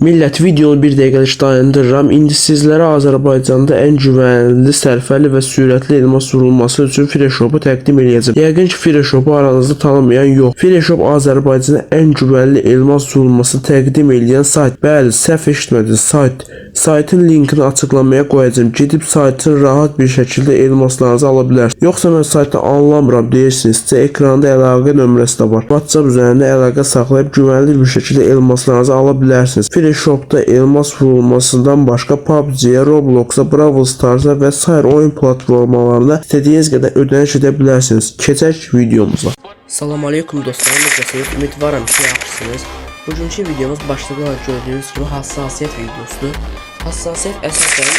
Millət, videonu bir dəqiqəlik dayandırıram. İndi sizlərə Azərbaycanda ən güvənli, sərfəli və sürətli elmas vurulması üçün Freshop'u təqdim edəcəm. Yəqin ki, Freshop'u aranızda tanımayan yox. Freshop Azərbaycanda ən güvənli elmas vurulması təqdim edən sayt. Bəli, səhv eşitmədiniz, sayt. Saytın linkini açıqlamaya qoyacağım. Gedib saytın rahat bir şəkildə elmaslarınızı ala bilərsiniz. Yoxsa mən saytı anlamıram deyirsinizsə, ekranda əlaqə nömrəsi də var. WhatsApp üzərində əlaqə saxlayıb güvənli bir şəkildə elmaslarınızı ala bilərsiniz. Freshop'da elmas vurulmasından başqa PUBG-yə, Roblox'a, Brawl Stars'a və sair oyun platformalarında istədiyiniz qədər ödəniş edə bilərsiniz. Keçək videomuza. Salam aleykum dostlarım, necəsiniz? Ümidvaram ki, yaxşısınız. Bugünkü videomuz başlıqla gördüyünüz gibi hassasiyet videosudur. Hassasiyet əsasən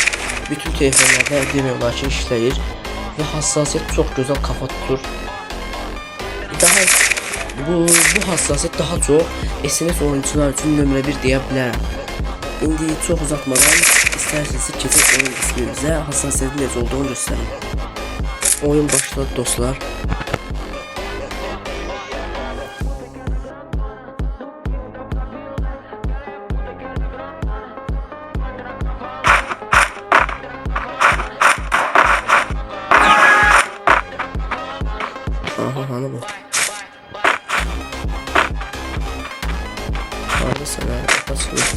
bütün telefonlarda demək olar ki işləyir və hassasiyet çox gözəl kafa tutur. Bu hassasiyet daha çox SMS oyuncular üçün nömrə 1 deyə bilərəm. İndi çox uzatmadan istərseniz keçək oyun qismimizə, hassasiyetin necə olduğunu göstərim. Oyun başladı dostlar. Aha, hanı bu? Hadi sana açılıyor.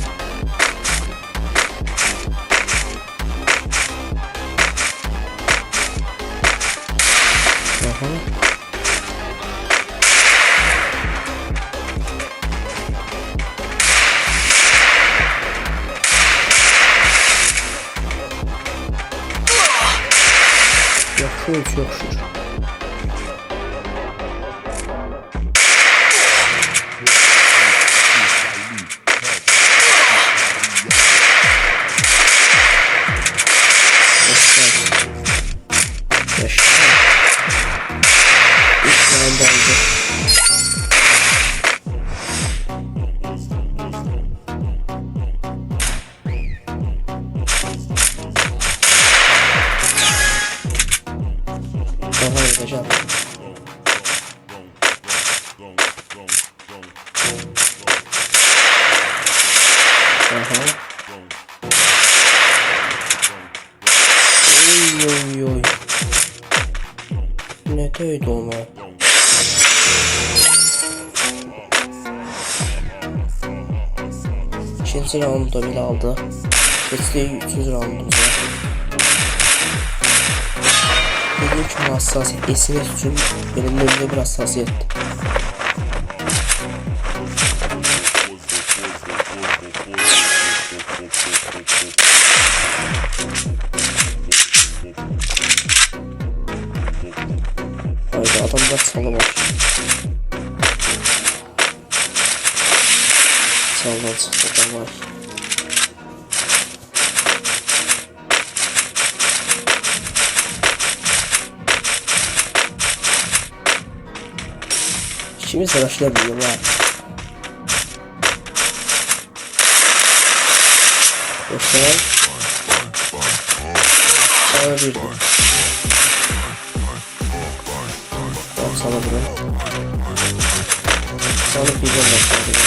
Aha. Yakışır. Aha, yapacağım. Aha. Oy. Ne töydi o mu? İkinci roundu bile aldı. Geçti 300 roundumuza. Dediğim gibi hassasiyet esines için benim önümde bir hassasiyet. Haydi adamlar salamaz. Saldan çıktı adamlar. İkimiz de başlayabiliyor ha. Dostlar. Sana bir de. Sana bir de. Sana bir de başlayabiliyor.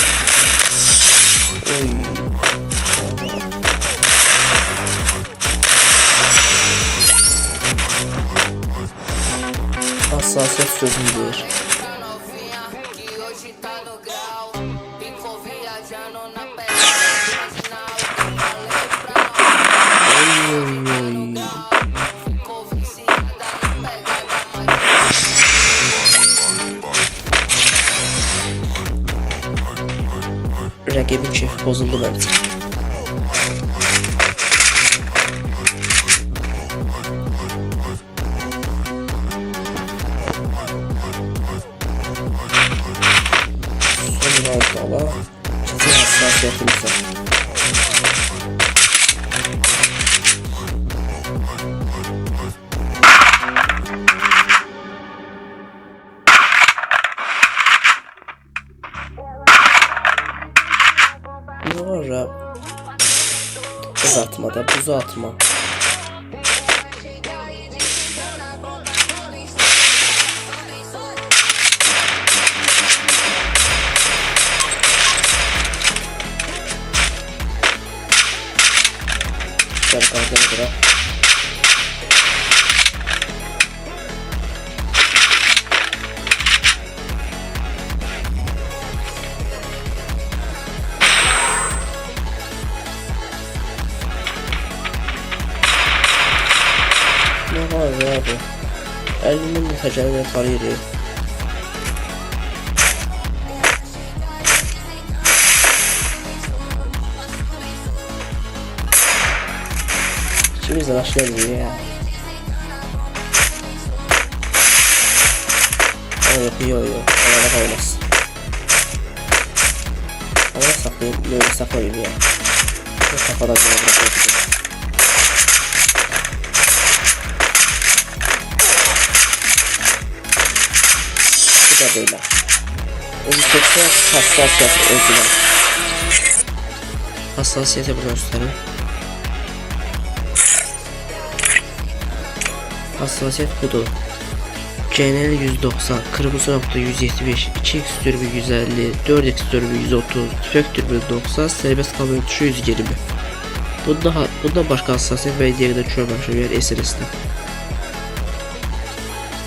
Hassasiyet sözündedir. Rakibin şefi bozuldu bence. Son roundda ciddi hassasiyetimiz var. Sonra uzatmada buzu atma. Şöyle qaydana qıraq. Ne var ya bu? 50'nin mütəcəllini tanıyırıq. İkimiz de başlayalım ya. Yok. Orada olmaz. Ama saklayayım. Böyle saklayayım ya. Kafadan sonra bırakayım. Bu da böyle. Öncelikle hassasiyet özüne. Hassasiyete bunu gösterin. Hassasiyet budur. Genel 190, kırmızı nokta 175, 2x türbü 150, 4x türbü 130, tüfek türbü 90, serbest kalma tuşu 120. Bunda başka hassasiyet ve diğeri de görmemişim yani SLS'de.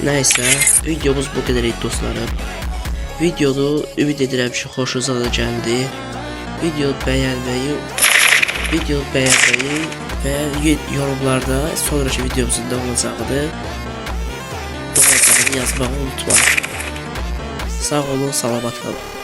Neyse, videomuz bu kadar idi dostlarım. Videoda ümid edirəm ki, xoşunuza da gəldi. Videoyu bəyənməyi ve yorumlarda sonraki videomuzun da olacağını yazmağı unutmayın. Sağ olun, salamat kalın.